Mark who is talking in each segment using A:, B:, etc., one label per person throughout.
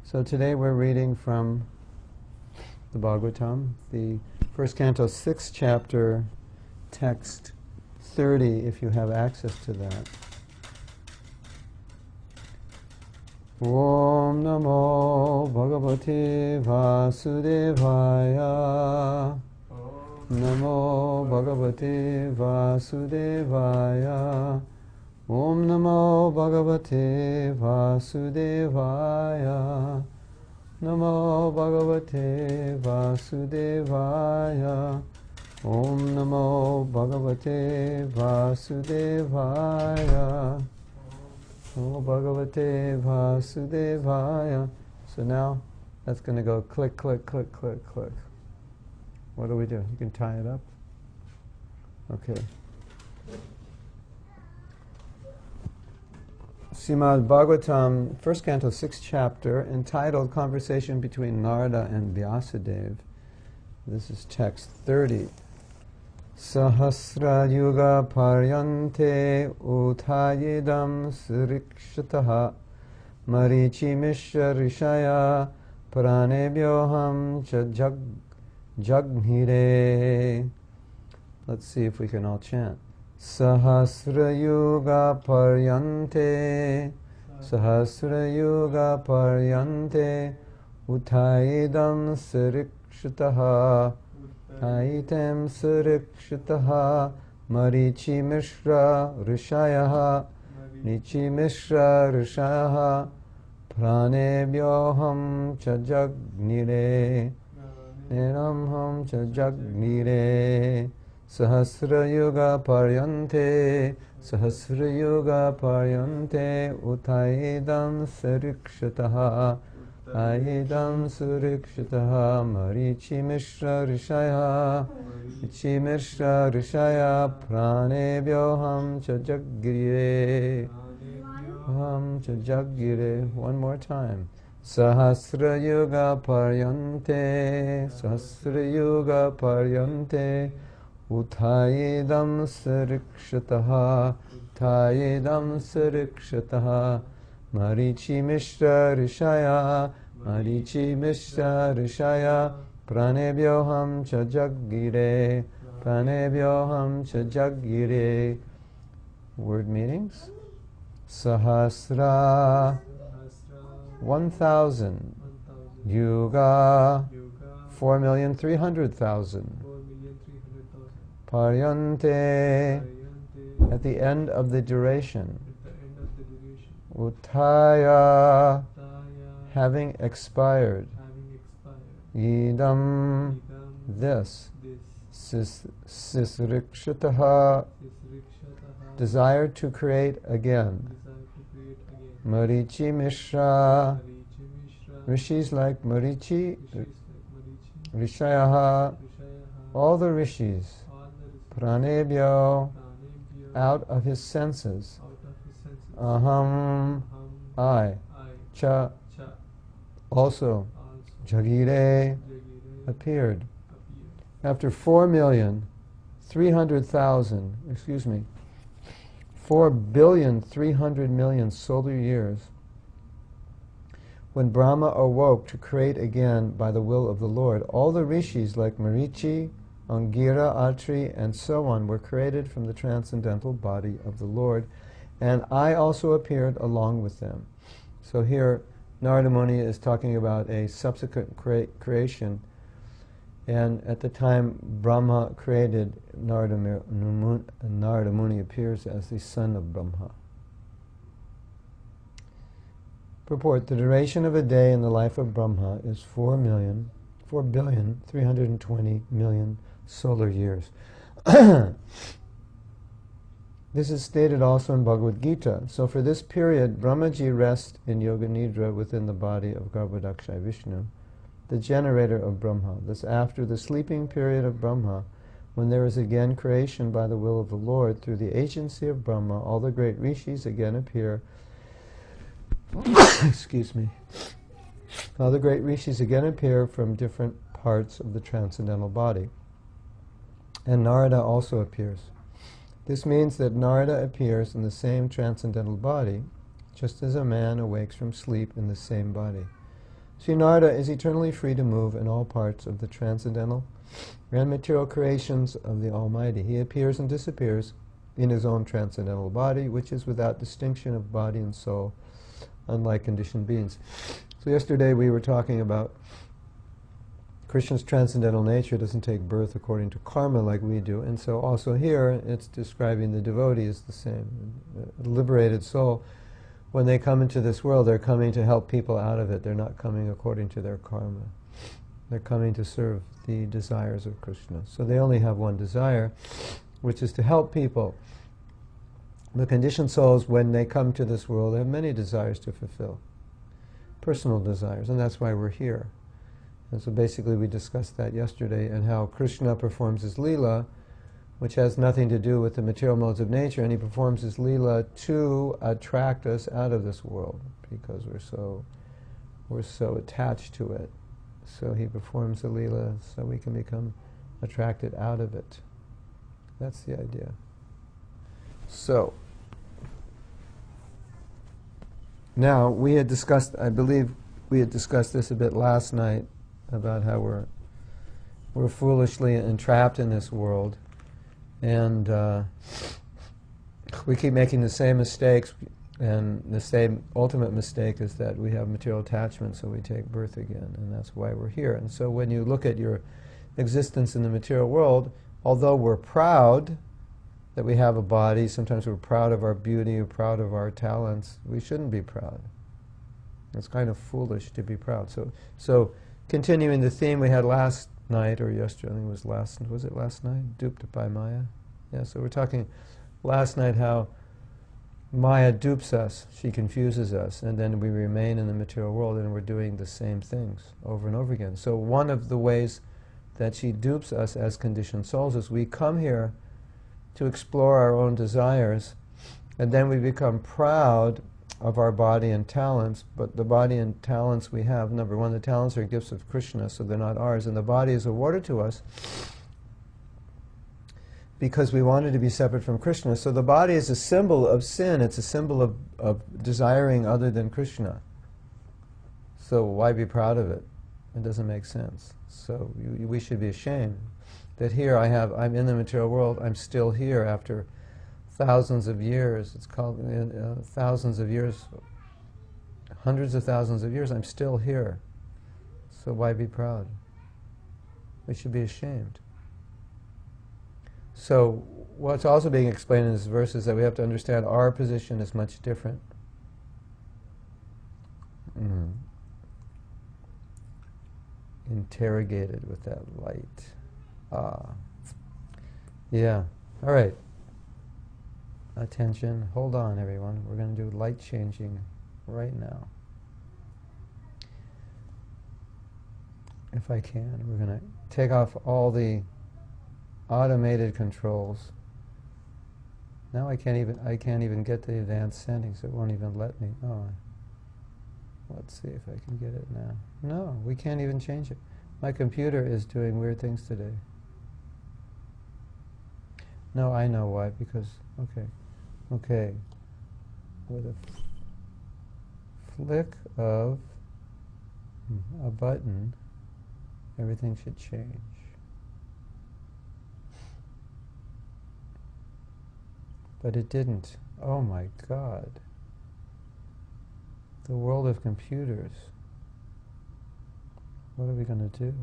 A: So today we're reading from the Bhagavatam, the first canto, 6th chapter, text 30, if you have access to that. Om Namo Bhagavate Vasudevaya. Namo Bhagavate Vasudevaya. Om Namo Bhagavate Vasudevaya. Namo Bhagavate Vasudevaya. Om Namo Bhagavate Vasudevaya. Namo Bhagavate Vasudevaya. So now that's going to go click, click, click, click, click. What do we do? You can tie it up? Okay. Srimad Bhagavatam, first canto, 6th chapter, entitled Conversation between Narada and Vyasadeva. This is text 30. Sahasra yuga paryante utayidam srikshataha marichi mishra rishaya pranebhyoham cha jagnhire. Let's see if we can all chant. Sahasra yuga paryante, Sahasra yuga paryante, Utayidam sarikshataha, Aitem sarikshataha, Marichi mishra rishayaha, Nichi mishra rishayaha, Pranebhyoham cha jagnire, Niramham cha jagnire. Sahasra yuga paryante, Sahasra yuga paryante, Utayidam sarikshataha, Utayidam sarikshataha, Marichi mishra rishaya, Marichi mishra rishaya, Pranebhyoham cha jaggire, Ham cha jaggire. One more time. Sahasra yuga paryante, Sahasra yuga paryante, Utayidam sarikshataha, Utayidam sarikshataha, Marichi mishra rishaya, Marichi mishra rishaya, Pranebhyoham cha jaggire, Pranebhyoham cha jaggire. Word meanings. Sahasra, 1,000. Yuga, 4,300,000. Paryante, at the end of the duration. Utaya, having expired. Idam, this. Sisrikshataha, desire to create again. Marichi Mishra, rishis like Marichi, Rishayaha, all the rishis. Pranebhyo, out of his senses. Aham, I. Cha, also. Jagire, appeared. After 4,300,000, 4,300,000,000 solar years, when Brahma awoke to create again by the will of the Lord, all the rishis like Marichi, Angira, Atri, and so on were created from the transcendental body of the Lord, and I also appeared along with them. So here Narada Muni is talking about a subsequent creation, and at the time Brahma created, Narada Muni appears as the son of Brahma. Purport: the duration of a day in the life of Brahma is 4,320,000,000 solar years. This is stated also in Bhagavad Gita. So for this period, Brahmaji rests in Yoga Nidra within the body of Garbhodakshaya Vishnu, the generator of Brahma. Thus after the sleeping period of Brahma, when there is again creation by the will of the Lord, through the agency of Brahma, all the great rishis again appear. Excuse me. All the great rishis again appear from different parts of the transcendental body. And Narada also appears. This means that Narada appears in the same transcendental body, just as a man awakes from sleep in the same body. Sri Narada is eternally free to move in all parts of the transcendental and material creations of the Almighty. He appears and disappears in his own transcendental body, which is without distinction of body and soul, unlike conditioned beings. So yesterday we were talking about Krishna's transcendental nature doesn't take birth according to karma like we do, and so also here it's describing the devotee as the same. A liberated soul, when they come into this world, they're coming to help people out of it. They're not coming according to their karma. They're coming to serve the desires of Krishna. So they only have one desire, which is to help people. The conditioned souls, when they come to this world, they have many desires to fulfill. Personal desires, and that's why we're here. And so basically we discussed that yesterday, and how Krishna performs his Leela, which has nothing to do with the material modes of nature, and he performs his Leela to attract us out of this world, because we're so attached to it. So he performs the Leela so we can become attracted out of it. That's the idea. So, now we had discussed, I believe we had discussed this a bit last night, about how we're foolishly entrapped in this world, and we keep making the same mistakes, and the same ultimate mistake is that we have material attachment, so we take birth again, and that's why we're here. And so when you look at your existence in the material world, although we're proud that we have a body, sometimes we're proud of our beauty, we're proud of our talents, we shouldn't be proud. It's kind of foolish to be proud. So continuing the theme we had last night, or yesterday, I think was it last night? Duped by Maya? Yeah, so we're talking last night how Maya dupes us, she confuses us, and then we remain in the material world and we're doing the same things over and over again. So one of the ways that she dupes us as conditioned souls is we come here to explore our own desires, and then we become proud of our body and talents, but the body and talents we have, number one, the talents are gifts of Krishna, so they're not ours, and the body is awarded to us because we wanted to be separate from Krishna. So the body is a symbol of sin, it's a symbol of desiring other than Krishna. So why be proud of it? It doesn't make sense. So we should be ashamed that here I'm in the material world, I'm still here after thousands of years, it's called thousands of years, hundreds of thousands of years, I'm still here. So why be proud? We should be ashamed. So what's also being explained in this verse is that we have to understand our position is much different. Interrogated with that light. Yeah, all right. Attention, hold on everyone, we're going to do light changing right now. If I can, we're going to take off all the automated controls. Now I can't even get the advanced settings, it won't even let me. Oh, let's see if I can get it now. No, we can't even change it. My computer is doing weird things today. No, I know why, because, okay, with a flick of a button, everything should change. But it didn't. Oh my God. The world of computers. What are we going to do?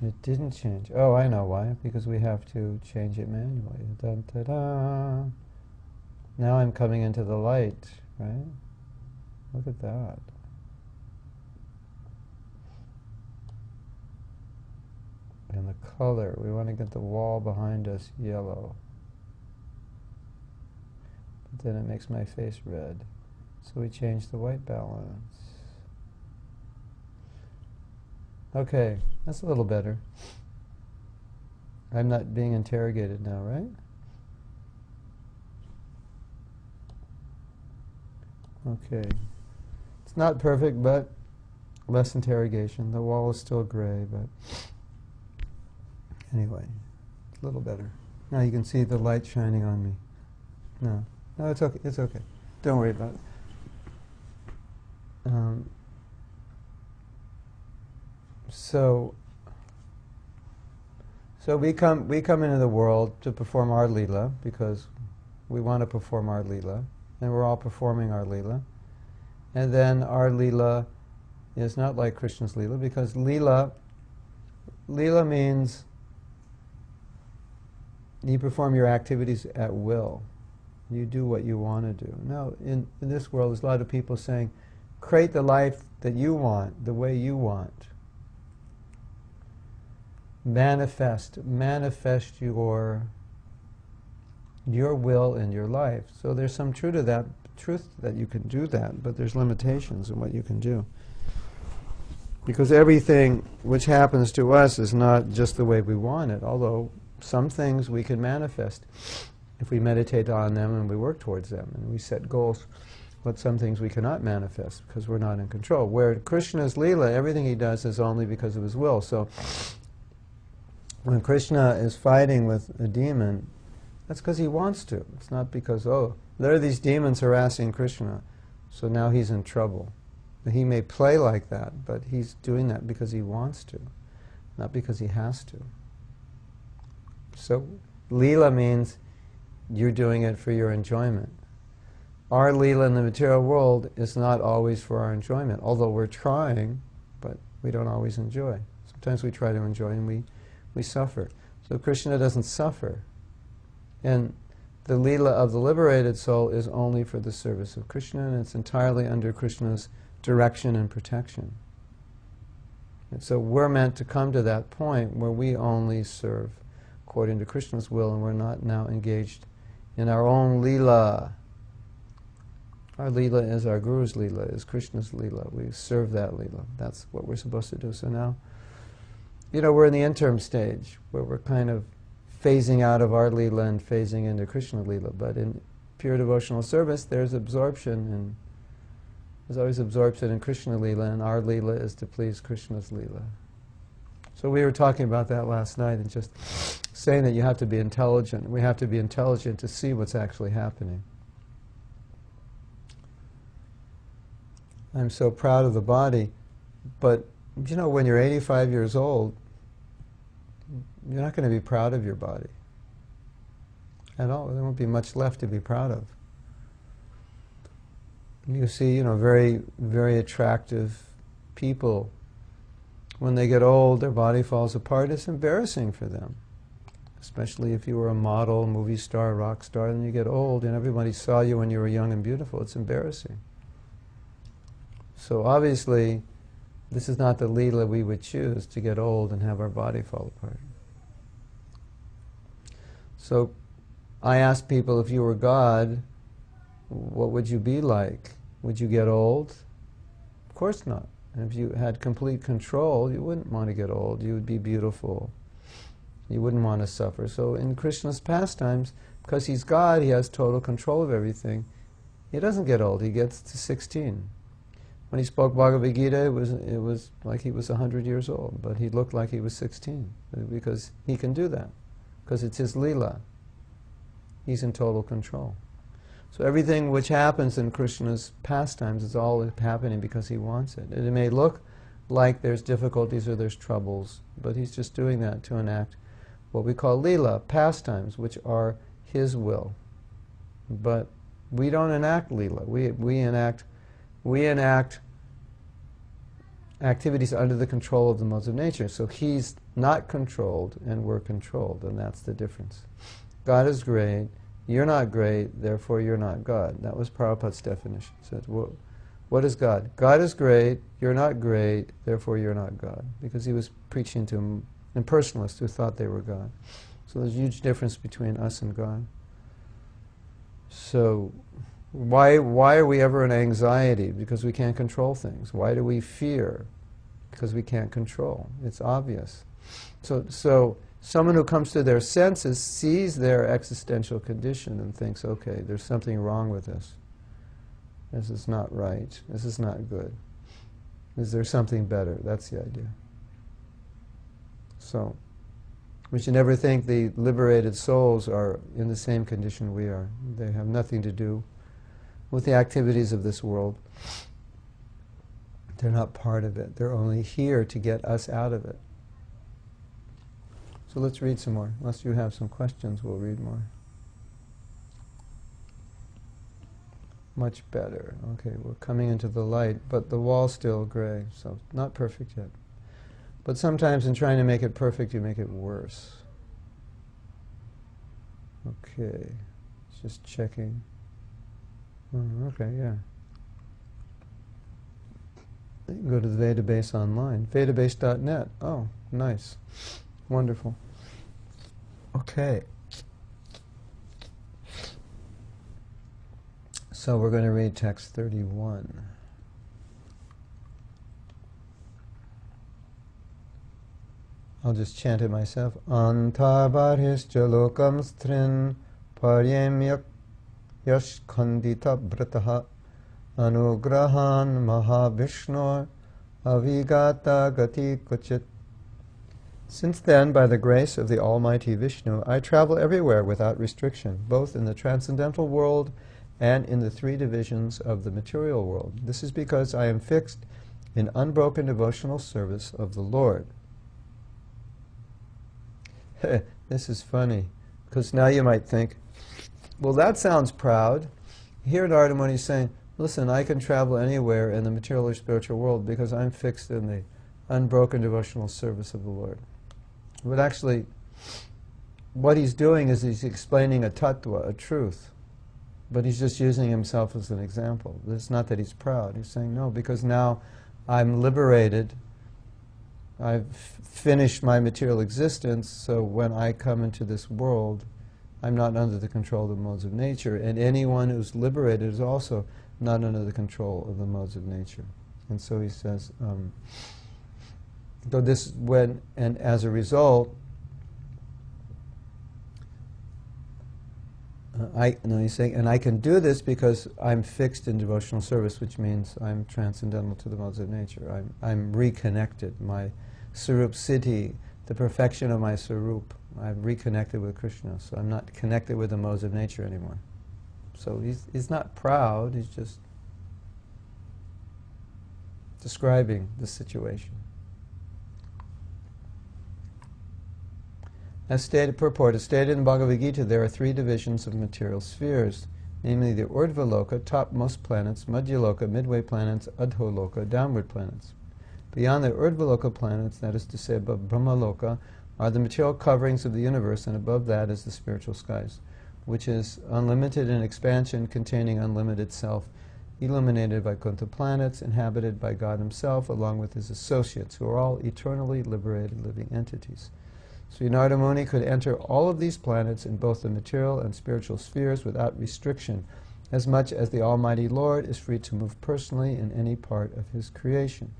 A: It didn't change. Oh, I know why. Because we have to change it manually. Dun, da, da. Now I'm coming into the light, right? Look at that. And the color, we want to get the wall behind us yellow. But then it makes my face red. So we change the white balance. Okay, that's a little better. I'm not being interrogated now, right? Okay. It's not perfect, but less interrogation. The wall is still gray, but anyway, it's a little better. Now you can see the light shining on me. No, it's okay. It's okay. Don't worry about it. So we come into the world to perform our Leela because we want to perform our Leela, and we're all performing our Leela. And then our Leela is not like Krishna's Leela, because Leela means you perform your activities at will. You do what you want to do. Now, in this world, there's a lot of people saying, create the life that you want, the way you want. Manifest your will in your life. So there's some truth that you can do that, but there's limitations in what you can do. Because everything which happens to us is not just the way we want it, although some things we can manifest if we meditate on them and we work towards them and we set goals, but some things we cannot manifest because we're not in control. Where Krishna's Leela, everything he does is only because of his will. So when Krishna is fighting with a demon, that's because he wants to. It's not because, oh, there are these demons harassing Krishna, so now he's in trouble. He may play like that, but he's doing that because he wants to, not because he has to. So Leela means you're doing it for your enjoyment. Our Leela in the material world is not always for our enjoyment, although we're trying, but we don't always enjoy. Sometimes we try to enjoy and we suffer. So Krishna doesn't suffer. And the Leela of the liberated soul is only for the service of Krishna, and it's entirely under Krishna's direction and protection. And so we're meant to come to that point where we only serve according to Krishna's will, and we're not now engaged in our own Leela. Our Leela is our Guru's Leela, is Krishna's Leela. We serve that Leela. That's what we're supposed to do. So now, we're in the interim stage where we're kind of phasing out of our Leela and phasing into Krishna Leela. But in pure devotional service, there's absorption, and there's always absorption in Krishna Leela, and our Leela is to please Krishna's Leela. So we were talking about that last night and just saying that you have to be intelligent. We have to be intelligent to see what's actually happening. I'm so proud of the body, but when you're 85 years old, you're not going to be proud of your body at all. There won't be much left to be proud of. You see, very, very attractive people. When they get old, their body falls apart. It's embarrassing for them. Especially if you were a model, movie star, rock star, and you get old and everybody saw you when you were young and beautiful. It's embarrassing. So obviously, this is not the Leela we would choose, to get old and have our body fall apart. So I ask people, if you were God, what would you be like? Would you get old? Of course not. And if you had complete control, you wouldn't want to get old. You would be beautiful. You wouldn't want to suffer. So in Krishna's pastimes, because he's God, he has total control of everything. He doesn't get old. He gets to 16. When he spoke Bhagavad Gita, it was like he was 100 years old, but he looked like he was 16, because he can do that, because it's his Leela. He's in total control. So everything which happens in Krishna's pastimes is all happening because he wants it. It may look like there's difficulties or there's troubles, but he's just doing that to enact what we call Leela, pastimes, which are his will. But we don't enact Leela. We enact activities under the control of the modes of nature. So he's not controlled and we're controlled, and that's the difference. God is great, you're not great, therefore you're not God. That was Prabhupada's definition. He said, what is God? God is great, you're not great, therefore you're not God. Because he was preaching to impersonalists who thought they were God. So there's a huge difference between us and God. So why are we ever in anxiety? Because we can't control things. Why do we fear? Because we can't control. It's obvious. So someone who comes to their senses sees their existential condition and thinks, okay, there's something wrong with this. This is not right. This is not good. Is there something better? That's the idea. So we should never think the liberated souls are in the same condition we are. They have nothing to do with the activities of this world. They're not part of it. They're only here to get us out of it. So let's read some more. Unless you have some questions, we'll read more. Much better. Okay, we're coming into the light, but the wall's still gray, so not perfect yet. But sometimes in trying to make it perfect, you make it worse. Okay, just checking. Okay, yeah. You can go to the Veda Base online, vedabase.net. Oh, nice. Wonderful. Okay. So we're going to read text 31. I'll just chant it myself. Antabarhischa lokam strin paryemyak yash khandita brataha anugrahan mahavishnu avigata gati kuchit. Since then, by the grace of the Almighty Vishnu, I travel everywhere without restriction, both in the transcendental world and in the three divisions of the material world. This is because I am fixed in unbroken devotional service of the Lord. This is funny, because now you might think, well, that sounds proud. Here Narada Muni is saying, listen, I can travel anywhere in the material or spiritual world because I'm fixed in the unbroken devotional service of the Lord. But actually, what he's doing is he's explaining a tattva, a truth. But he's just using himself as an example. It's not that he's proud. He's saying, no, because now I'm liberated. I've finished my material existence, so when I come into this world, I'm not under the control of the modes of nature. And anyone who's liberated is also not under the control of the modes of nature. And so he says, though this when and as a result, he's saying, and I can do this because I'm fixed in devotional service, which means I'm transcendental to the modes of nature. I'm reconnected. My Sarup Siddhi, the perfection of my Sarup, I've reconnected with Krishna, so I'm not connected with the modes of nature anymore. So he's not proud, he's just describing the situation. As stated, purport, as stated in Bhagavad Gita, there are three divisions of material spheres, namely the Urdhva-loka, topmost planets, Madhyaloka, midway planets, Adho-loka, downward planets. Beyond the Urdhva-loka planets, that is to say above Brahma-loka, are the material coverings of the universe, and above that is the spiritual skies, which is unlimited in expansion, containing unlimited self, illuminated by Vaikuntha planets, inhabited by God himself, along with his associates, who are all eternally liberated living entities. Sri Narada Muni could enter all of these planets in both the material and spiritual spheres without restriction, as much as the Almighty Lord is free to move personally in any part of his creation.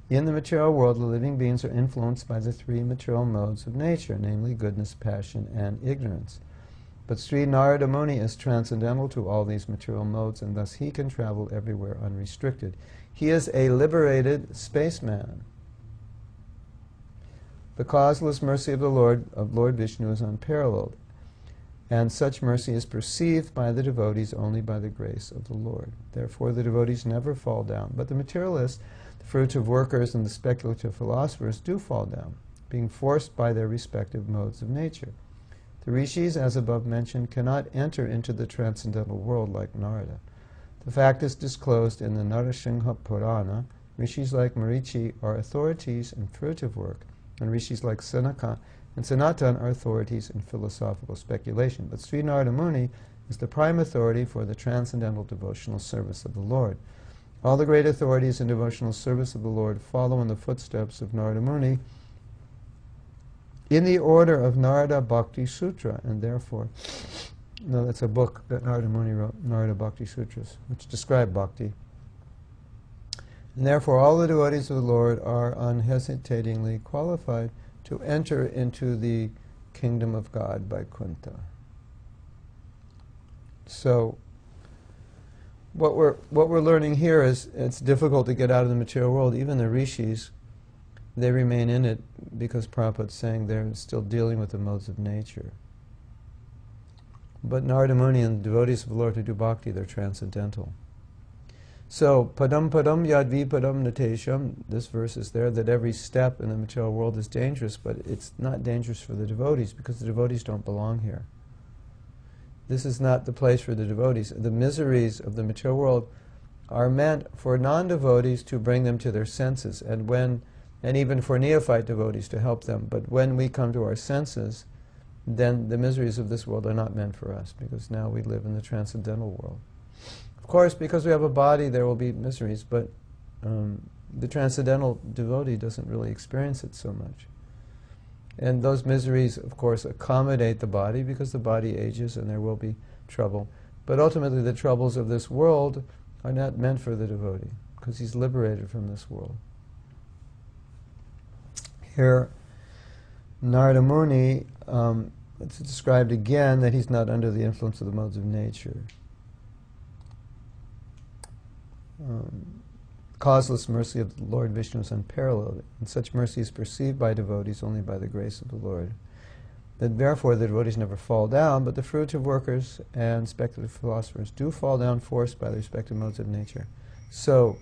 A: In the material world, the living beings are influenced by the three material modes of nature, namely goodness, passion, and ignorance. But Sri Narada Muni is transcendental to all these material modes, and thus he can travel everywhere unrestricted. He is a liberated spaceman. The causeless mercy of the Lord Vishnu is unparalleled, and such mercy is perceived by the devotees only by the grace of the Lord. Therefore the devotees never fall down, but the materialists, the fruitive workers, and the speculative philosophers do fall down, being forced by their respective modes of nature. The rishis, as above mentioned, cannot enter into the transcendental world like Narada. The fact is disclosed in the Narasingha Purana. Rishis like Marichi are authorities in fruitive work, and rishis like Sanaka and Sanatan are authorities in philosophical speculation. But Sri Narada Muni is the prime authority for the transcendental devotional service of the Lord. All the great authorities in devotional service of the Lord follow in the footsteps of Narada Muni in the order of Narada Bhakti Sutra, and therefore, no, that's a book that Narada Muni wrote, Narada Bhakti Sutras, which describe bhakti. And therefore all the devotees of the Lord are unhesitatingly qualified to enter into the kingdom of God by Vaikuntha. So what we're learning here is it's difficult to get out of the material world. Even the rishis, they remain in it because Prabhupada's saying they're still dealing with the modes of nature. But Narada Muni and the devotees of the Lord who do bhakti, they're transcendental. So, padam padam yadvi padam natesham, this verse is there, that every step in the material world is dangerous, but it's not dangerous for the devotees, because the devotees don't belong here. This is not the place for the devotees. The miseries of the material world are meant for non-devotees to bring them to their senses, and even for neophyte devotees to help them. But when we come to our senses, then the miseries of this world are not meant for us, because now we live in the transcendental world. Of course, because we have a body, there will be miseries, but the transcendental devotee doesn't really experience it so much. And those miseries, of course, accommodate the body, because the body ages and there will be trouble. But ultimately, the troubles of this world are not meant for the devotee, because he's liberated from this world. Here, Narada Muni, it's described again that he's not under the influence of the modes of nature. Causeless mercy of the Lord Vishnu is unparalleled, and such mercy is perceived by devotees only by the grace of the Lord. That therefore the devotees never fall down, but the fruitive workers and speculative philosophers do fall down forced by the respective modes of nature. So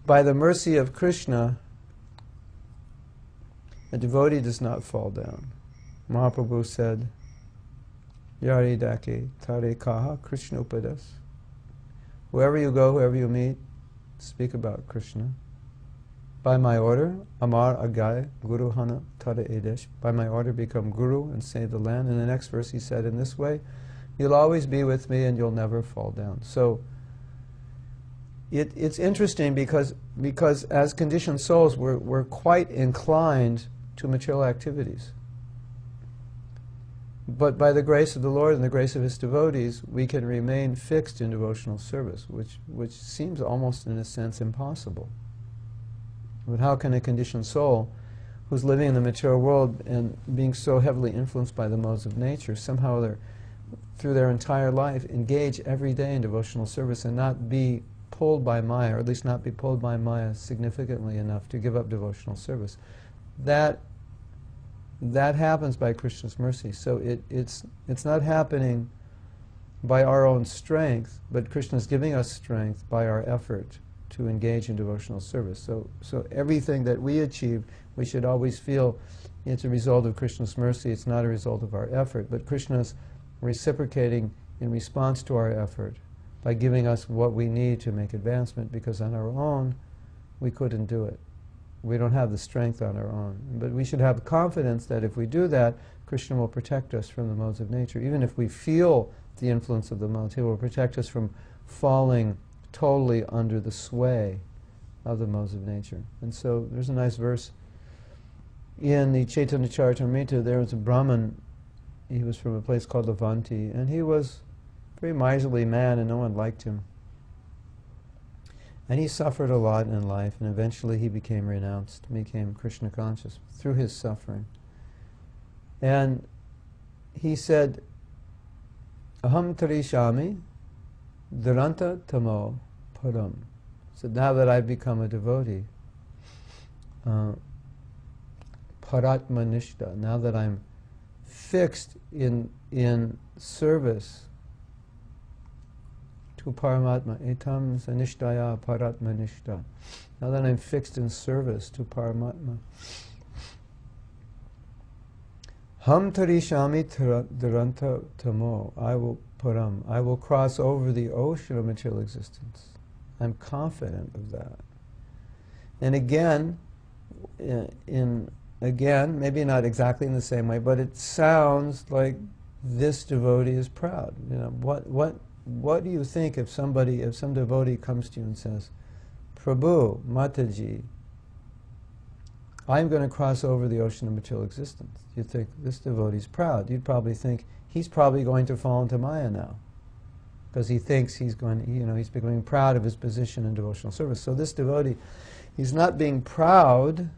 A: by the mercy of Krishna, a devotee does not fall down. Mahaprabhu said, Yari dake tare kaha Krishna upadas. Wherever you go, whoever you meet, speak about Krishna. By my order, Amar Agai, Guru Hana Tara Edesh. By my order, become Guru and save the land. In the next verse, he said, in this way, you'll always be with me and you'll never fall down. So it's interesting because as conditioned souls, we're quite inclined to material activities. But by the grace of the Lord and the grace of His devotees, we can remain fixed in devotional service, which seems almost, in a sense, impossible. But how can a conditioned soul, who's living in the material world and being so heavily influenced by the modes of nature, somehow through their entire life, engage every day in devotional service and not be pulled by Maya, or at least not be pulled by Maya significantly enough to give up devotional service? That happens by Krishna's mercy. So it's not happening by our own strength, but Krishna's giving us strength by our effort to engage in devotional service. So everything that we achieve, we should always feel it's a result of Krishna's mercy. It's not a result of our effort, but Krishna's reciprocating in response to our effort by giving us what we need to make advancement, because on our own we couldn't do it. We don't have the strength on our own. But we should have confidence that if we do that, Krishna will protect us from the modes of nature. Even if we feel the influence of the modes, He will protect us from falling totally under the sway of the modes of nature. And so there's a nice verse in the Chaitanya Charitamrita. There was a Brahmin. He was from a place called Avanti, and he was a very miserly man, and no one liked him. And he suffered a lot in life, and eventually he became renounced, became Krishna conscious through his suffering. And he said, Aham tarishami duranta tamo param. So now that I've become a devotee, paratma nishta, now that I'm fixed in service to Paramatma, etam sanishtaya paratma nishta. Now that I'm fixed in service to Paramatma. Ham tarishami duranta tamo. I will cross over the ocean of material existence. I'm confident of that. And again, maybe not exactly in the same way, but it sounds like this devotee is proud. You know, what do you think if some devotee comes to you and says, Prabhu, Mataji, I'm going to cross over the ocean of material existence? You'd think, this devotee is proud. You'd probably think, he's probably going to fall into Maya now, because he thinks he's becoming proud of his position in devotional service. So this devotee, he's not being proud,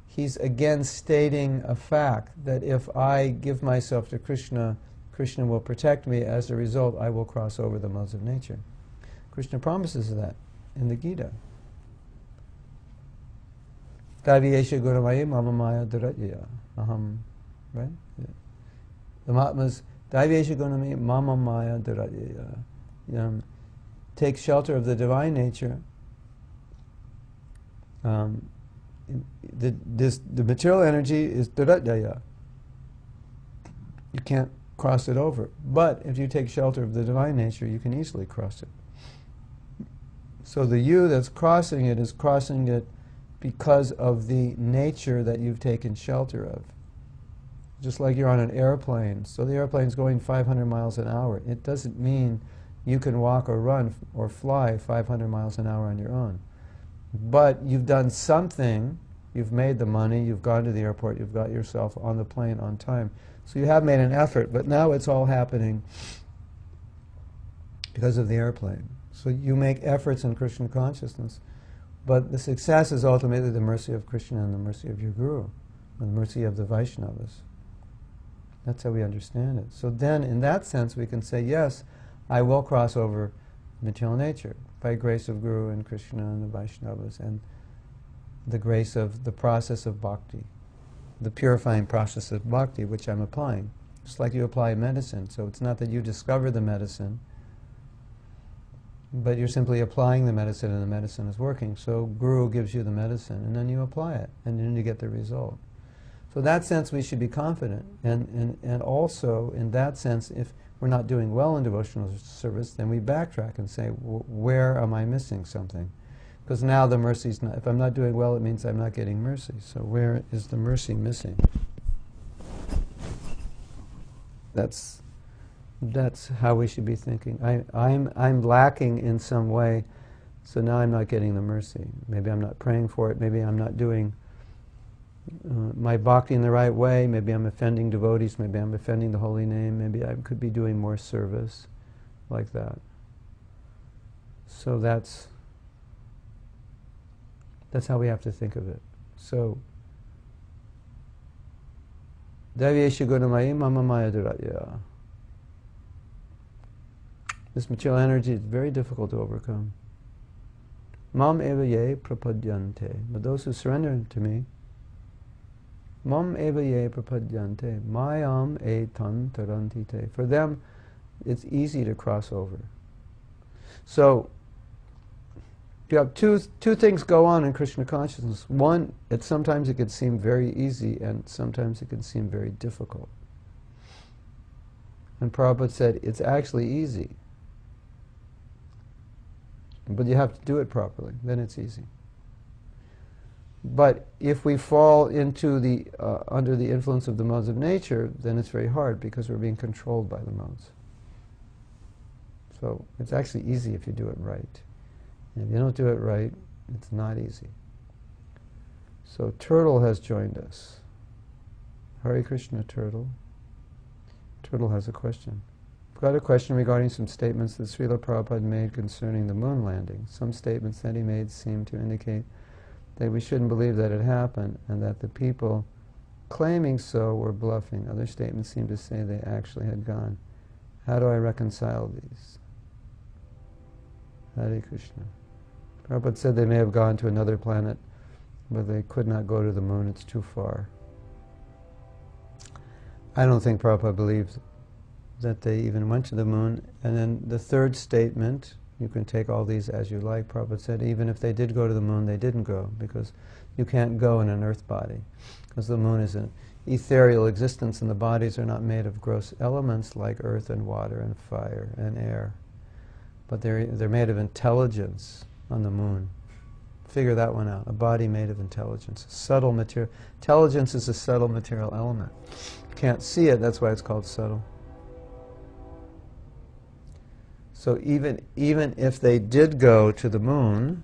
A: he's again stating a fact that if I give myself to Krishna, Krishna will protect me. As a result, I will cross over the modes of nature. Krishna promises that in the Gita. Kaviyesha guramaya mama maya duratya. Aham, right? The Mahatmas, Daivesha Gunami Mama Maya Dharatya. Take shelter of the divine nature. The material energy is Dharatya. You can't cross it over. But if you take shelter of the divine nature, you can easily cross it. So the you that's crossing it is crossing it because of the nature that you've taken shelter of. Just like you're on an airplane. So the airplane's going 500 miles an hour. It doesn't mean you can walk or run or fly 500 miles an hour on your own. But you've done something. You've made the money. You've gone to the airport. You've got yourself on the plane on time. So you have made an effort, but now it's all happening because of the airplane. So you make efforts in Krishna consciousness, but the success is ultimately the mercy of Krishna and the mercy of your Guru, and the mercy of the Vaishnavas. That's how we understand it. So then, in that sense, we can say, yes, I will cross over material nature by grace of Guru and Krishna and the Vaishnavas and the grace of the process of bhakti, the purifying process of bhakti, which I'm applying. Just like you apply medicine. So it's not that you discover the medicine, but you're simply applying the medicine and the medicine is working. So Guru gives you the medicine and then you apply it and then you get the result. So in that sense we should be confident. And also in that sense, if we're not doing well in devotional service, then we backtrack and say, where am I missing something? Because now the mercy's not, if I'm not doing well, it means I'm not getting mercy. So where is the mercy missing? That's how we should be thinking. I'm lacking in some way, so now I'm not getting the mercy. Maybe I'm not praying for it. Maybe I'm not doing my bhakti in the right way. Maybe I'm offending devotees. Maybe I'm offending the holy name. Maybe I could be doing more service, like that. So that's how we have to think of it. So, Davyesha Gunamayi Mama Maya Duratya. This material energy is very difficult to overcome. Mam eva ye prapadyante. But those who surrender to me, Mam eva ye prapadyante. Mayam etan tarantite. For them, it's easy to cross over. So, you have two things go on in Krishna consciousness. One, sometimes it can seem very easy, and sometimes it can seem very difficult. And Prabhupada said, it's actually easy. But you have to do it properly, then it's easy. But if we fall into the under the influence of the modes of nature, then it's very hard because we're being controlled by the modes. So it's actually easy if you do it right. And if you don't do it right, it's not easy. So Turtle has joined us. Hare Krishna, Turtle. Turtle has a question. I've got a question regarding some statements that Srila Prabhupada made concerning the moon landing. Some statements that he made seem to indicate that we shouldn't believe that it happened and that the people claiming so were bluffing. Other statements seem to say they actually had gone. How do I reconcile these? Hare Krishna. Prabhupada said they may have gone to another planet, but they could not go to the moon, it's too far. I don't think Prabhupada believes that they even went to the moon. And then the third statement, you can take all these as you like, Prabhupada said, even if they did go to the moon, they didn't go, because you can't go in an earth body, because the moon is an ethereal existence and the bodies are not made of gross elements like earth and water and fire and air. But they're made of intelligence on the moon. Figure that one out. A body made of intelligence. Subtle material. Intelligence is a subtle material element. You can't see it, that's why it's called subtle. So even if they did go to the moon,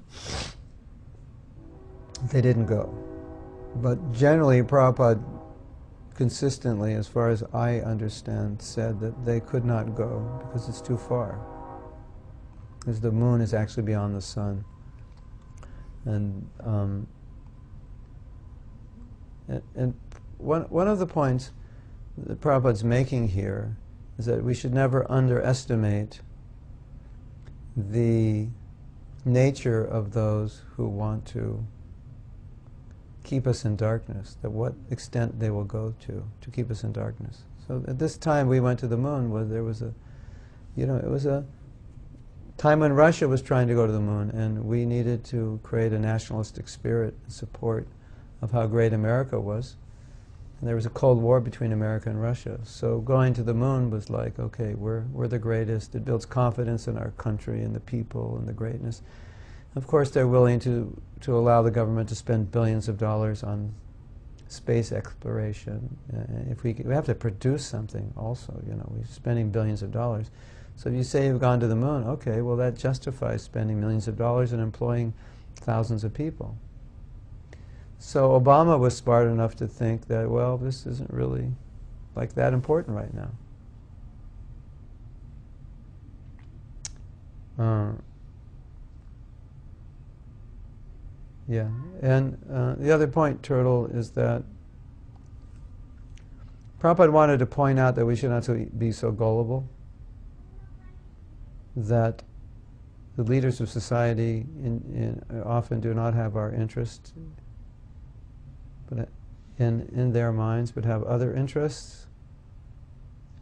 A: they didn't go. But generally, Prabhupada consistently, as far as I understand, said that they could not go because it's too far. Because the moon is actually beyond the sun. And one of the points that Prabhupada's making here is that we should never underestimate the nature of those who want to keep us in darkness, that what extent they will go to keep us in darkness. So at this time we went to the moon, there was a, it was a time when Russia was trying to go to the moon, and we needed to create a nationalistic spirit in support of how great America was. And there was a Cold War between America and Russia. So going to the moon was like, okay, we're the greatest. It builds confidence in our country and the people and the greatness. Of course, they're willing to allow the government to spend billions of dollars on space exploration. If we have to produce something also, we're spending billions of dollars. So if you say you've gone to the moon, okay, well that justifies spending millions of dollars and employing thousands of people. So Obama was smart enough to think that, well, this isn't really like that important right now. Yeah, and the other point, Turtle, is that Prabhupada wanted to point out that we should not be so gullible, that the leaders of society often do not have our interest in their minds, but have other interests,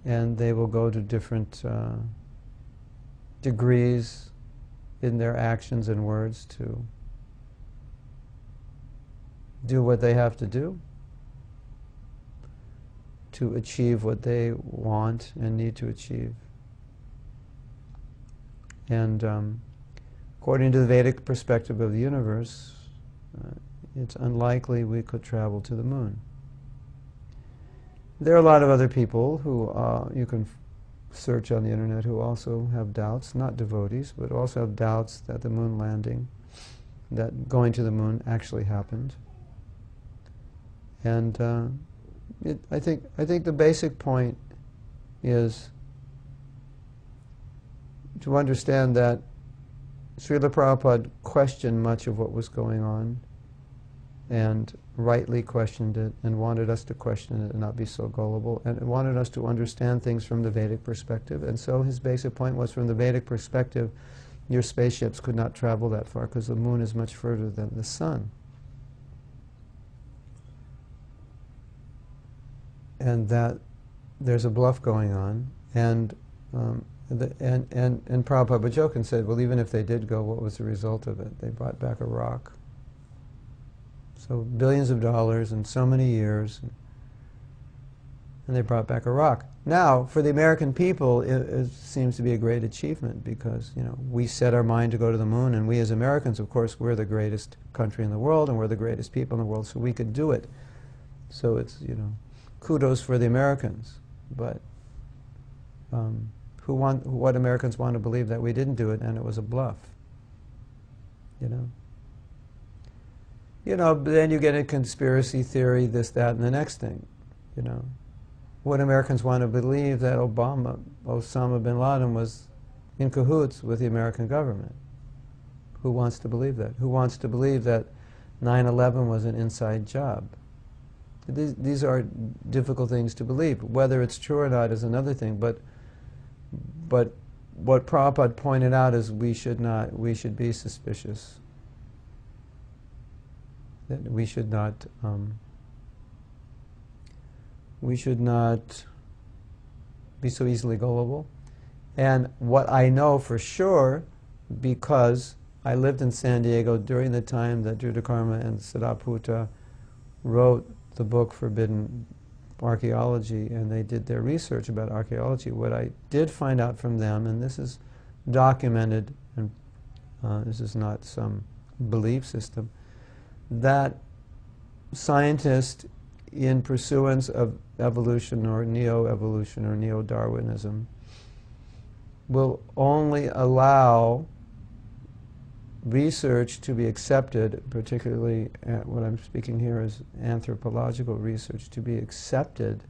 A: and they will go to different degrees in their actions and words to do what they have to do to achieve what they want and need to achieve. And according to the Vedic perspective of the universe, it's unlikely we could travel to the moon. There are a lot of other people who you can search on the internet who also have doubts, not devotees, but also have doubts that the moon landing, that going to the moon actually happened. And I think the basic point is to understand that Srila Prabhupada questioned much of what was going on, and rightly questioned it, and wanted us to question it and not be so gullible, and wanted us to understand things from the Vedic perspective. And so his basic point was, from the Vedic perspective, your spaceships could not travel that far because the moon is much further than the sun. And that there's a bluff going on, and Prabhupada would joke and said, well, even if they did go, what was the result of it? They brought back a rock. So billions of dollars in so many years, and they brought back a rock. Now, for the American people, it seems to be a great achievement because, we set our mind to go to the moon, and we as Americans, of course, we're the greatest country in the world, and we're the greatest people in the world, so we could do it. So it's, kudos for the Americans, but what Americans want to believe that we didn't do it and it was a bluff, but then you get a conspiracy theory, this, that, and the next thing, What Americans want to believe that Osama bin Laden was in cahoots with the American government. Who wants to believe that? Who wants to believe that 9/11 was an inside job? These are difficult things to believe. Whether it's true or not is another thing, but what Prabhupada pointed out is we should be suspicious. That we should not be so easily gullible. And what I know for sure, because I lived in San Diego during the time that Drudakarma and Siddhaputta wrote the book Forbidden Archaeology, and they did their research about archaeology. What I did find out from them, and this is documented, and this is not some belief system, that scientists, in pursuance of evolution or neo-evolution or neo-Darwinism, will only allow research to be accepted, particularly what I'm speaking here is anthropological research, to be accepted,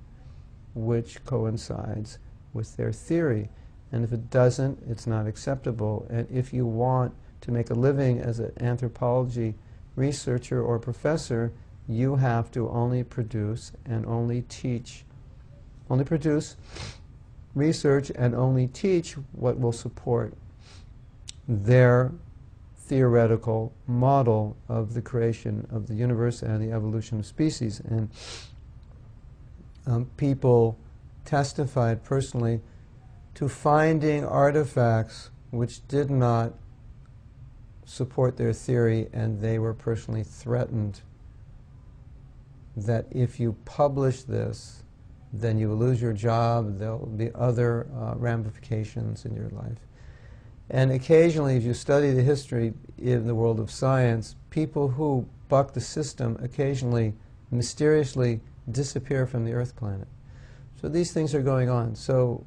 A: which coincides with their theory. And if it doesn't, it's not acceptable. And if you want to make a living as an anthropology researcher or professor, you have to only produce and only teach, only produce research and only teach what will support their theoretical model of the creation of the universe and the evolution of species. And people testified personally to finding artifacts which did not support their theory, and they were personally threatened that if you publish this, then you will lose your job, there will be other ramifications in your life. And occasionally, if you study the history in the world of science, people who buck the system occasionally mysteriously disappear from the Earth planet. So these things are going on. So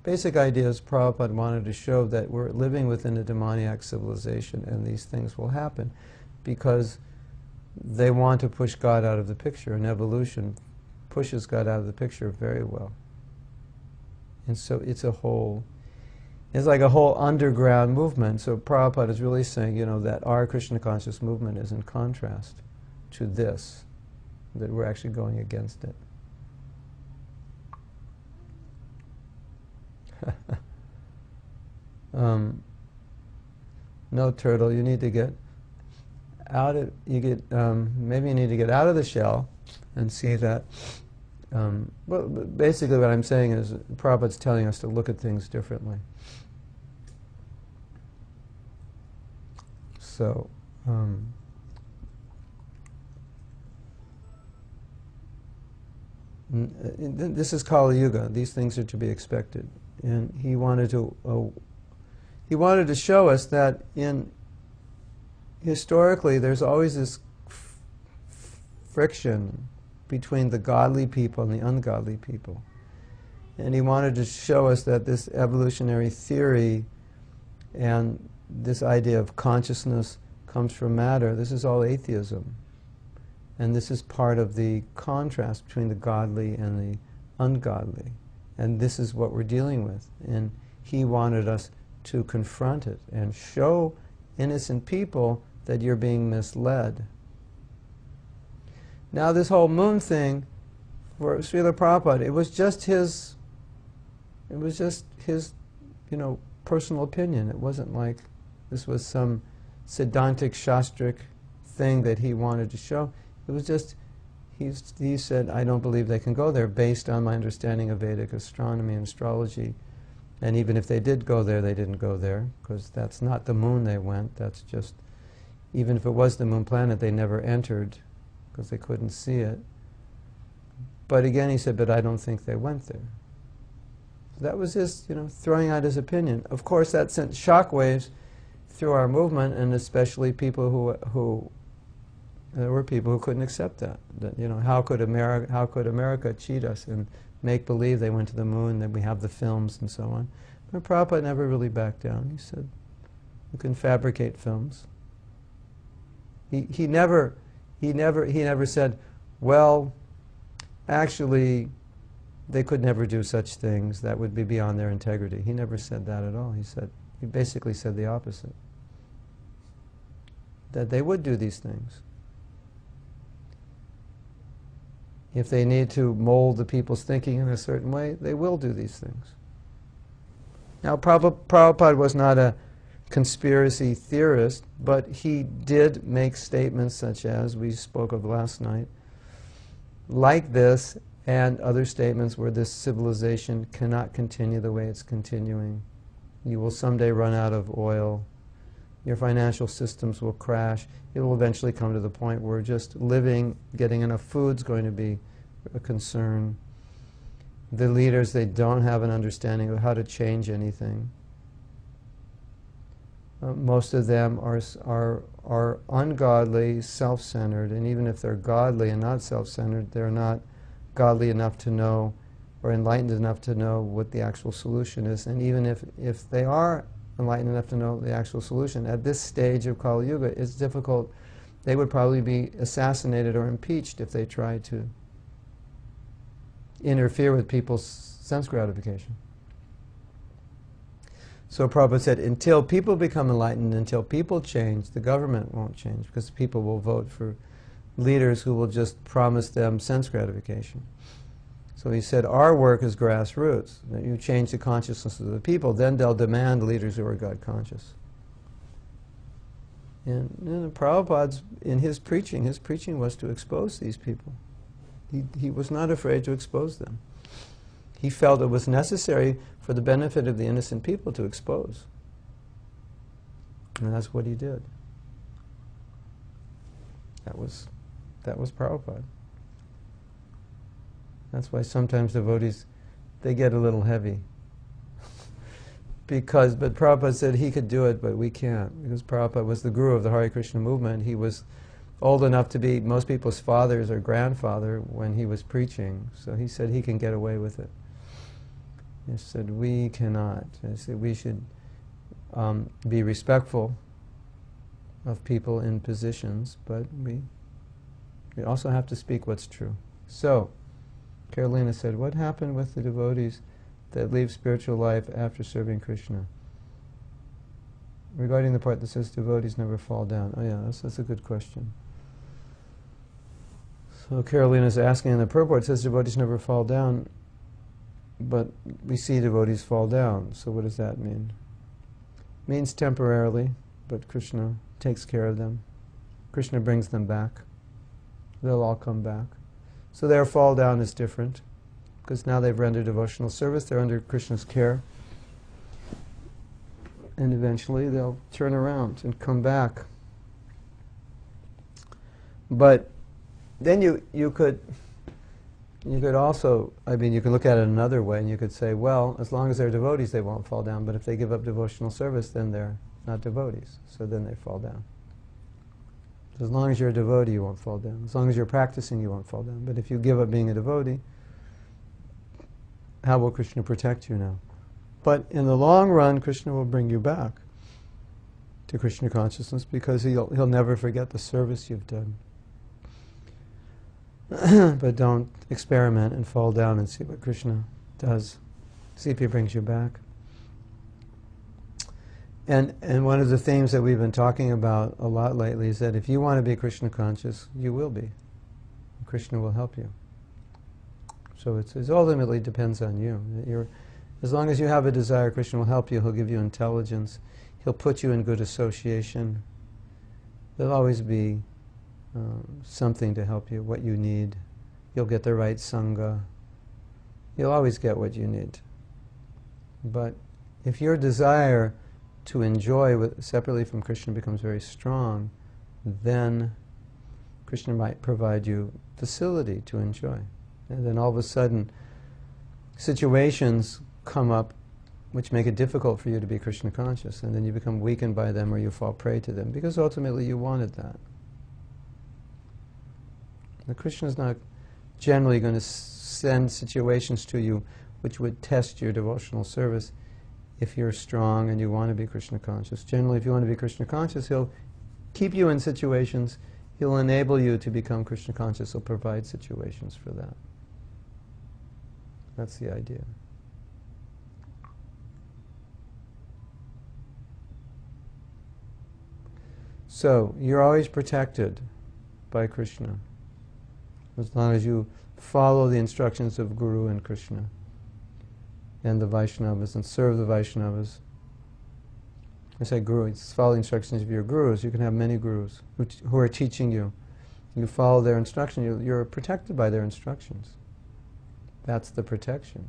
A: basic ideas Prabhupada wanted to show that we're living within a demoniac civilization and these things will happen because they want to push God out of the picture, and evolution pushes God out of the picture very well. And so it's like a whole underground movement. So Prabhupada is really saying, that our Krishna conscious movement is in contrast to this, that we're actually going against it. No, turtle, you need to get out of, maybe you need to get out of the shell and see that, well, basically what I'm saying is Prabhupada's telling us to look at things differently. So, this is Kali Yuga. These things are to be expected. And he wanted to show us that historically there's always this friction between the godly people and the ungodly people. And he wanted to show us that this evolutionary theory and this idea of consciousness comes from matter. This is all atheism. And this is part of the contrast between the godly and the ungodly. And this is what we're dealing with. And he wanted us to confront it and show innocent people that you're being misled. Now this whole moon thing, for Srila Prabhupada, it was just his, personal opinion. It wasn't like this was some Siddhantic Shastric thing that he wanted to show. It was just, he said, I don't believe they can go there based on my understanding of Vedic astronomy and astrology. And even if they did go there, they didn't go there, because that's not the moon they went. That's just, even if it was the moon planet, they never entered, because they couldn't see it. But again, he said, but I don't think they went there. That was his, throwing out his opinion. Of course, that sent shockwaves through our movement, and especially people who there were people who couldn't accept that. That how could America cheat us and make believe they went to the moon? That we have the films and so on. But Prabhupada never really backed down. He said, "You can fabricate films." He never said, "Well, actually, they could never do such things. That would be beyond their integrity." He never said that at all. He basically said the opposite. That they would do these things. If they need to mold the people's thinking in a certain way, they will do these things. Now, Prabhupada was not a conspiracy theorist, but he did make statements such as we spoke of last night, like this, and other statements where this civilization cannot continue the way it's continuing. You will someday run out of oil. Your financial systems will crash. It will eventually come to the point where just living, getting enough food is going to be a concern. The leaders, they don't have an understanding of how to change anything. Most of them are ungodly, self-centered, and even if they're godly and not self-centered, they're not godly enough to know or enlightened enough to know what the actual solution is. And even if they are enlightened enough to know the actual solution, at this stage of Kali Yuga, it's difficult. They would probably be assassinated or impeached if they tried to interfere with people's sense gratification. So Prabhupada said, until people become enlightened, until people change, the government won't change, because people will vote for leaders who will just promise them sense gratification. So he said, our work is grassroots. That you change the consciousness of the people, then they'll demand leaders who are God conscious. And Prabhupada's, in his preaching was to expose these people. He was not afraid to expose them. he felt it was necessary for the benefit of the innocent people to expose. And that's what he did. That was Prabhupada. That's why sometimes devotees, they get a little heavy. But Prabhupada said he could do it, but we can't. Because Prabhupada was the guru of the Hare Krishna movement. He was old enough to be most people's fathers or grandfather when he was preaching. So he said he can get away with it. He said, we cannot. He said, we should be respectful of people in positions, but we also have to speak what's true. So, Carolina said, what happened with the devotees that leave spiritual life after serving Krishna? Regarding the part that says devotees never fall down. Oh yeah, that's a good question. So Carolina is asking in the purport, it says devotees never fall down, but we see devotees fall down. So what does that mean? It means temporarily, but Krishna takes care of them. Krishna brings them back. They'll all come back. So their fall down is different, because now they've rendered devotional service, they're under Krishna's care, and eventually they'll turn around and come back. But then you could also, you can look at it another way, and you could say, well, as long as they're devotees, they won't fall down, but if they give up devotional service, then they're not devotees, so then they fall down. As long as you're a devotee, you won't fall down. As long as you're practicing, you won't fall down. But if you give up being a devotee, how will Krishna protect you now? But in the long run, Krishna will bring you back to Krishna consciousness, because he'll never forget the service you've done. But don't experiment and fall down and see what Krishna does. See if he brings you back. And one of the themes that we've been talking about a lot lately is that if you want to be Krishna conscious, you will be. Krishna will help you. So it ultimately depends on you. As long as you have a desire, Krishna will help you. He'll give you intelligence. He'll put you in good association. There'll always be something to help you, what you need. You'll get the right sangha. You'll always get what you need. But if your desire to enjoy separately from Krishna becomes very strong, then Krishna might provide you facility to enjoy. And then all of a sudden, situations come up which make it difficult for you to be Krishna conscious, and then you become weakened by them or you fall prey to them, because ultimately you wanted that. Now, Krishna is not generally going to send situations to you which would test your devotional service if you're strong and you want to be Krishna conscious. Generally, if you want to be Krishna conscious, he'll keep you in situations, he'll enable you to become Krishna conscious, he'll provide situations for that. That's the idea. So, you're always protected by Krishna, as long as you follow the instructions of Guru and Krishna and the Vaishnavas, and serve the Vaishnavas. I say Guru, it's follow the instructions of your gurus. You can have many gurus who are teaching you. You follow their instruction, you're protected by their instructions. That's the protection.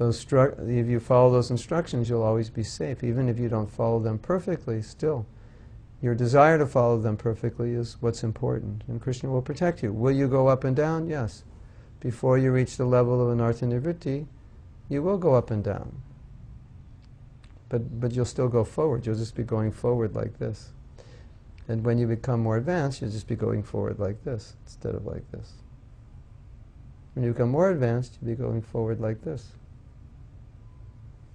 A: If you follow those instructions, you'll always be safe. Even if you don't follow them perfectly, still, your desire to follow them perfectly is what's important, and Krishna will protect you. Will you go up and down? Yes. Before you reach the level of anartha nivritti, you will go up and down. But you'll still go forward. You'll just be going forward like this. And when you become more advanced, you'll just be going forward like this, instead of like this. When you become more advanced, you'll be going forward like this.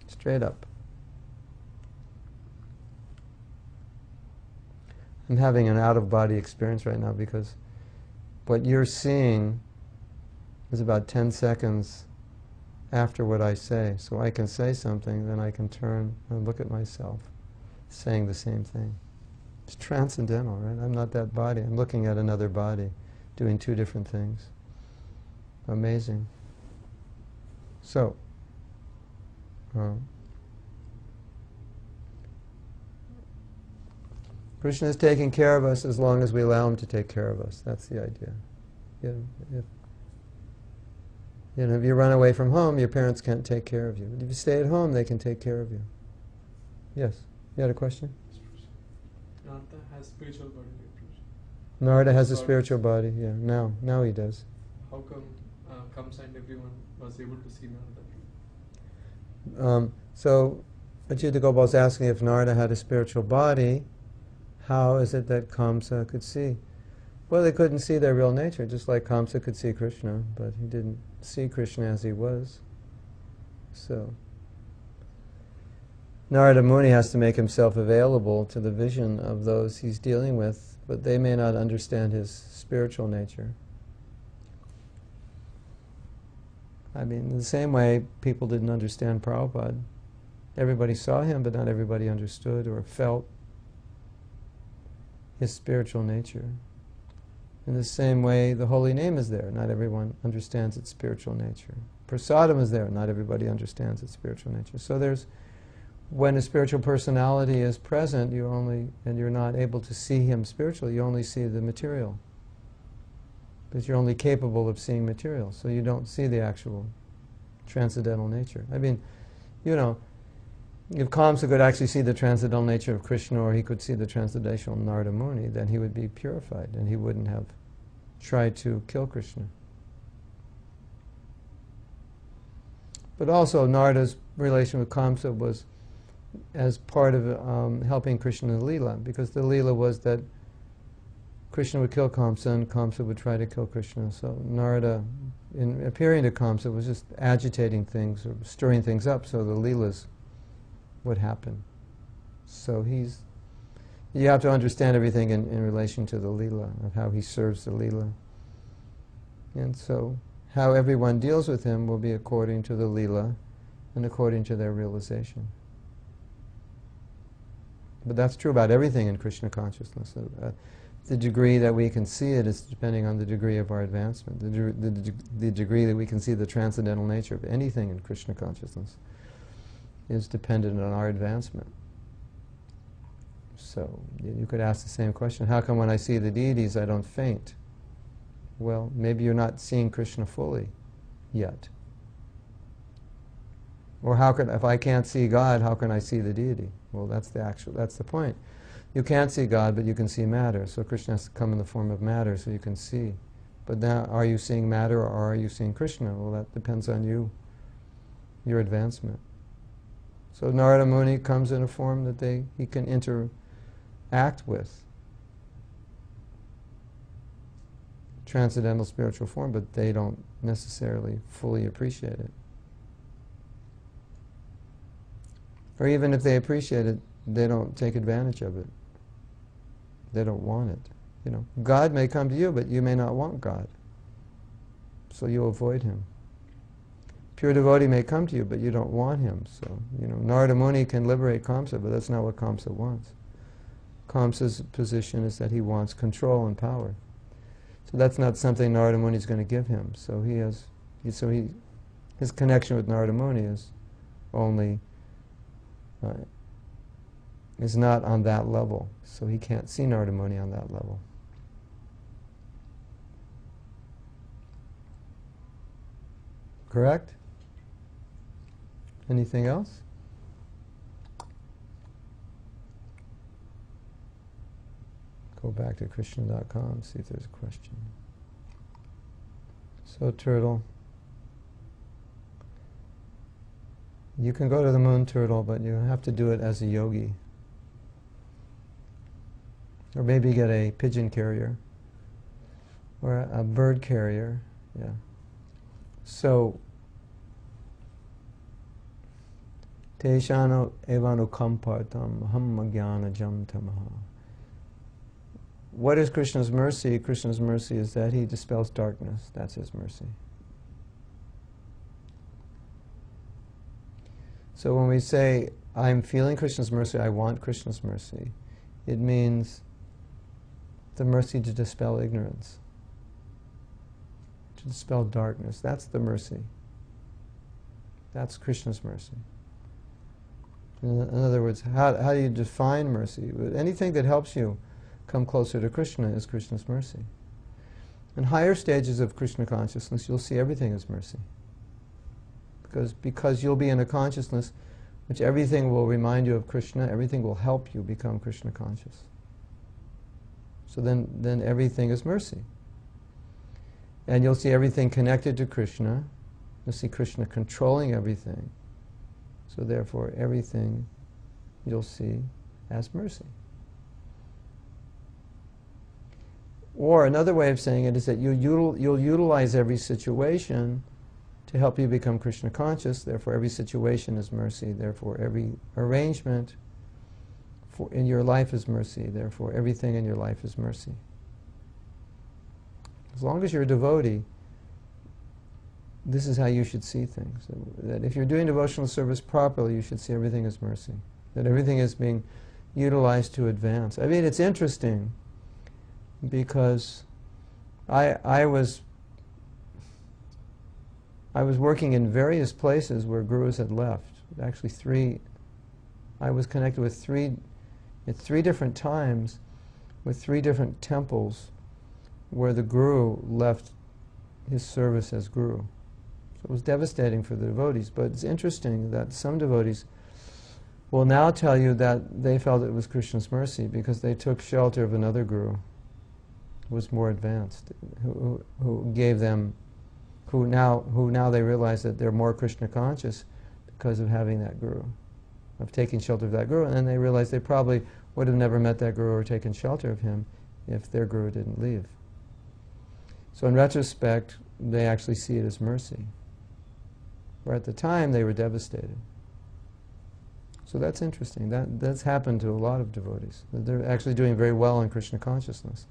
A: Straight up. I'm having an out-of-body experience right now, because what you're seeing is about 10 seconds after what I say. So I can say something, then I can turn and look at myself saying the same thing. It's transcendental, right? I'm not that body. I'm looking at another body doing two different things. Amazing. So, Krishna is taking care of us as long as we allow him to take care of us. That's the idea. You know, if you run away from home, your parents can't take care of you. But if you stay at home, they can take care of you. Yes? You had a question?
B: Narada has spiritual body.
A: Narada has a spiritual body, yeah. Now he does.
B: How come Kamsa and everyone was able to see Narada?
A: So, Achyuta Gopal is asking if Narada had a spiritual body, how is it that Kamsa could see? Well, they couldn't see their real nature, just like Kamsa could see Krishna, but he didn't see Krishna as he was. So, Narada Muni has to make himself available to the vision of those he's dealing with, but they may not understand his spiritual nature. I mean, in the same way, people didn't understand Prabhupada. Everybody saw him, but not everybody understood or felt his spiritual nature. In the same way, the holy name is there. Not everyone understands its spiritual nature. Prasadam is there. Not everybody understands its spiritual nature. So when a spiritual personality is present, and you're not able to see him spiritually, you only see the material. Because you're only capable of seeing material, so you don't see the actual transcendental nature. I mean, you know, if Kamsa could actually see the transcendental nature of Krishna, or he could see the transcendental Narada Muni, then he would be purified, and he wouldn't have tried to kill Krishna. But also, Narada's relation with Kamsa was as part of helping Krishna in the Leela, because the Leela was that Krishna would kill Kamsa and Kamsa would try to kill Krishna. So Narada, in appearing to Kamsa, was just agitating things or stirring things up so the Leelas would happen. So you have to understand everything in relation to the Leela, of how he serves the Leela. And so how everyone deals with him will be according to the Leela and according to their realization. But that's true about everything in Krishna consciousness. The degree that we can see it is depending on the degree of our advancement. The degree that we can see the transcendental nature of anything in Krishna consciousness is dependent on our advancement. So you could ask the same question, how come when I see the deities I don't faint? Well, maybe you're not seeing Krishna fully yet. Or if I can't see God, how can I see the deity? Well, that's the point. You can't see God, but you can see matter. So Krishna has to come in the form of matter so you can see. But now, are you seeing matter or are you seeing Krishna? Well, that depends on you, your advancement. So Narada Muni comes in a form that he can interact with. Transcendental spiritual form, but they don't necessarily fully appreciate it. Or even if they appreciate it, they don't take advantage of it. They don't want it. You know, God may come to you, but you may not want God. So you'll avoid him. Pure devotee may come to you, but you don't want him. So, you know, Narada Muni can liberate Kamsa, but that's not what Kamsa wants. Kamsa's position is that he wants control and power. So that's not something Narada Muni is going to give him. So his connection with Narada Muni is only is not on that level. So he can't see Narada Muni on that level. Correct? Anything else? Go back to Krishna.com, see if there's a question. So, Turtle, you can go to the moon, Turtle, but you have to do it as a yogi. Or maybe get a pigeon carrier. Or a bird carrier, yeah. So, Teshano evanu kampartam hammagyana jam tamaha. What is Krishna's mercy? Krishna's mercy is that he dispels darkness. That's his mercy. So when we say, I'm feeling Krishna's mercy, I want Krishna's mercy, it means the mercy to dispel ignorance, to dispel darkness. That's the mercy. That's Krishna's mercy. In other words, how do you define mercy? Anything that helps you come closer to Krishna is Krishna's mercy. In higher stages of Krishna consciousness, you'll see everything as mercy. because you'll be in a consciousness which everything will remind you of Krishna, everything will help you become Krishna conscious. So then everything is mercy. And you'll see everything connected to Krishna. You'll see Krishna controlling everything. So therefore everything you'll see as mercy. Or another way of saying it is that you'll utilize every situation to help you become Krishna conscious. Therefore every situation is mercy. Therefore every arrangement in your life is mercy. Therefore everything in your life is mercy. As long as you're a devotee, this is how you should see things. That if you're doing devotional service properly, you should see everything as mercy. That everything is being utilized to advance. I mean, it's interesting because I was working in various places where gurus had left. Actually, I was connected with at three different times with three different temples where the guru left his service as guru. So it was devastating for the devotees, but it's interesting that some devotees will now tell you that they felt it was Krishna's mercy because they took shelter of another guru who was more advanced, who gave them, who now they realize that they're more Krishna conscious because of having that guru, of taking shelter of that guru, and then they realize they probably would have never met that guru or taken shelter of him if their guru didn't leave. So in retrospect, they actually see it as mercy. Where at the time, they were devastated. So that's interesting. That's happened to a lot of devotees. They're actually doing very well in Krishna consciousness.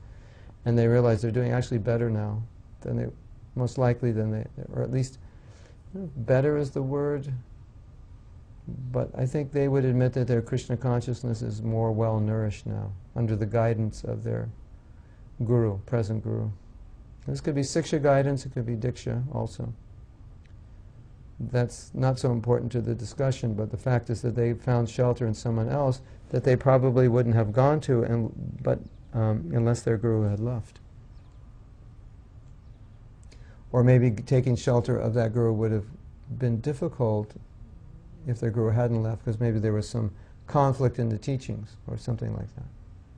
A: And they realize they're doing actually better now than they, most likely than they, or at least, better is the word, but I think they would admit that their Krishna consciousness is more well-nourished now, under the guidance of their guru, present guru. This could be Siksha guidance, it could be Diksha also. That's not so important to the discussion, but the fact is that they found shelter in someone else that they probably wouldn't have gone to unless their guru had left. Or maybe taking shelter of that guru would have been difficult if their guru hadn't left, because maybe there was some conflict in the teachings or something like that.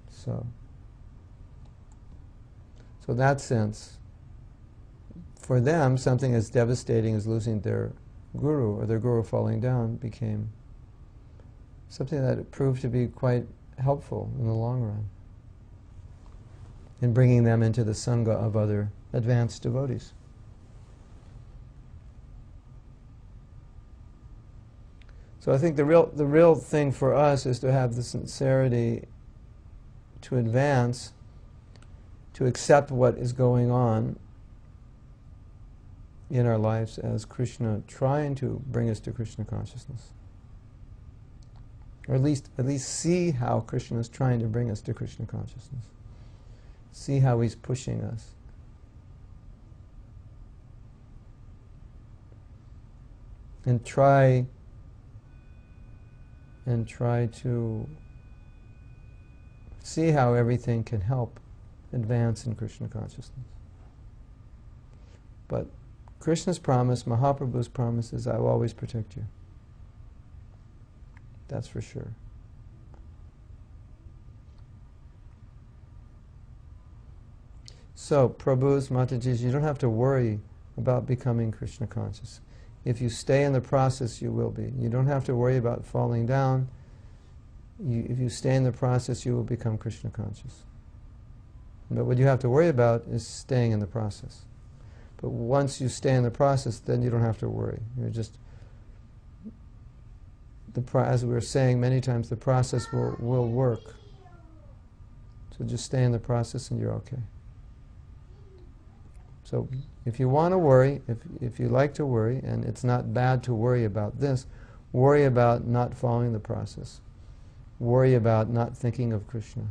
A: So in that sense, for them, something as devastating as losing their guru or their guru falling down became something that proved to be quite helpful in the long run in bringing them into the sangha of other advanced devotees. So I think the real thing for us is to have the sincerity to advance, to accept what is going on in our lives as Krishna trying to bring us to Krishna consciousness. Or at least see how Krishna is trying to bring us to Krishna consciousness. See how he's pushing us. And try to see how everything can help advance in Krishna consciousness. But Krishna's promise, Mahaprabhu's promise is, I will always protect you. That's for sure. So, Prabhus, Matajis, you don't have to worry about becoming Krishna conscious. If you stay in the process, you will be. You don't have to worry about falling down. If you stay in the process, you will become Krishna conscious. But what you have to worry about is staying in the process. But once you stay in the process, then you don't have to worry. You're just, as we were saying many times, the process will work. So just stay in the process and you're okay. So if you want to worry, if you like to worry, and it's not bad to worry about this, worry about not following the process. Worry about not thinking of Krishna.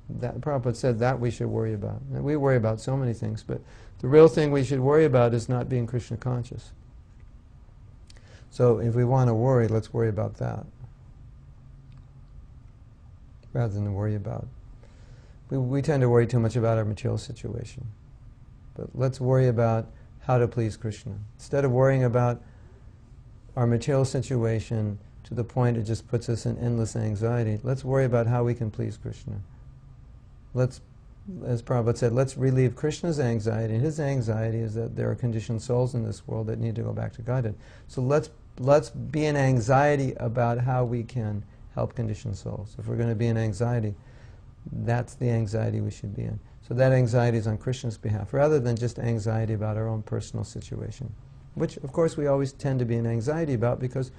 A: That Prabhupada said that we should worry about. And we worry about so many things, but the real thing we should worry about is not being Krishna conscious. So if we want to worry, let's worry about that, rather than worry about. We tend to worry too much about our material situation. But let's worry about how to please Krishna. Instead of worrying about our material situation to the point it just puts us in endless anxiety. Let's worry about how we can please Krishna. Let's, as Prabhupada said, let's relieve Krishna's anxiety. And his anxiety is that there are conditioned souls in this world that need to go back to Godhead. So let's be in anxiety about how we can help conditioned souls. If we're going to be in anxiety, that's the anxiety we should be in. So that anxiety is on Krishna's behalf, rather than just anxiety about our own personal situation, which, of course, we always tend to be in anxiety about, because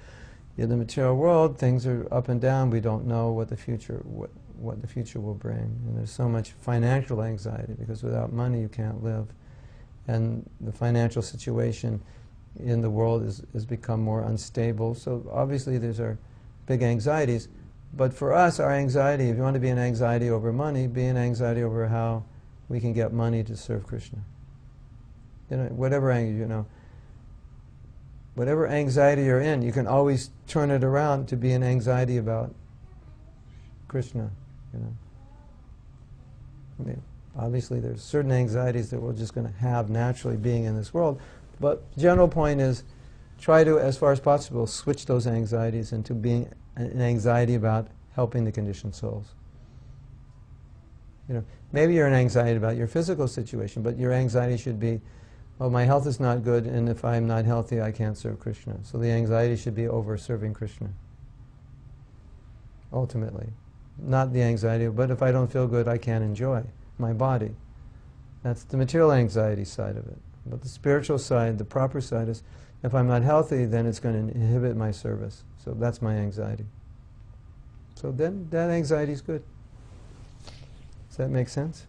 A: in the material world, things are up and down. We don't know what the future will bring. And there's so much financial anxiety, because without money you can't live. And the financial situation in the world has become more unstable. So obviously these are big anxieties. But for us, our anxiety, if you want to be in anxiety over money, be in anxiety over how we can get money to serve Krishna. Whatever anxiety you're in, you can always turn it around to be an anxiety about Krishna. I mean, obviously there's certain anxieties that we're just going to have naturally being in this world, but the general point is try to, as far as possible, switch those anxieties into being an anxiety about helping the conditioned souls. Maybe you're an anxiety about your physical situation, but your anxiety should be, well, my health is not good, and if I'm not healthy, I can't serve Krishna. So the anxiety should be over serving Krishna, ultimately. Not the anxiety, but if I don't feel good, I can't enjoy my body. That's the material anxiety side of it. But the spiritual side, the proper side is, if I'm not healthy, then it's going to inhibit my service. So that's my anxiety. So then that anxiety is good. Does that make sense?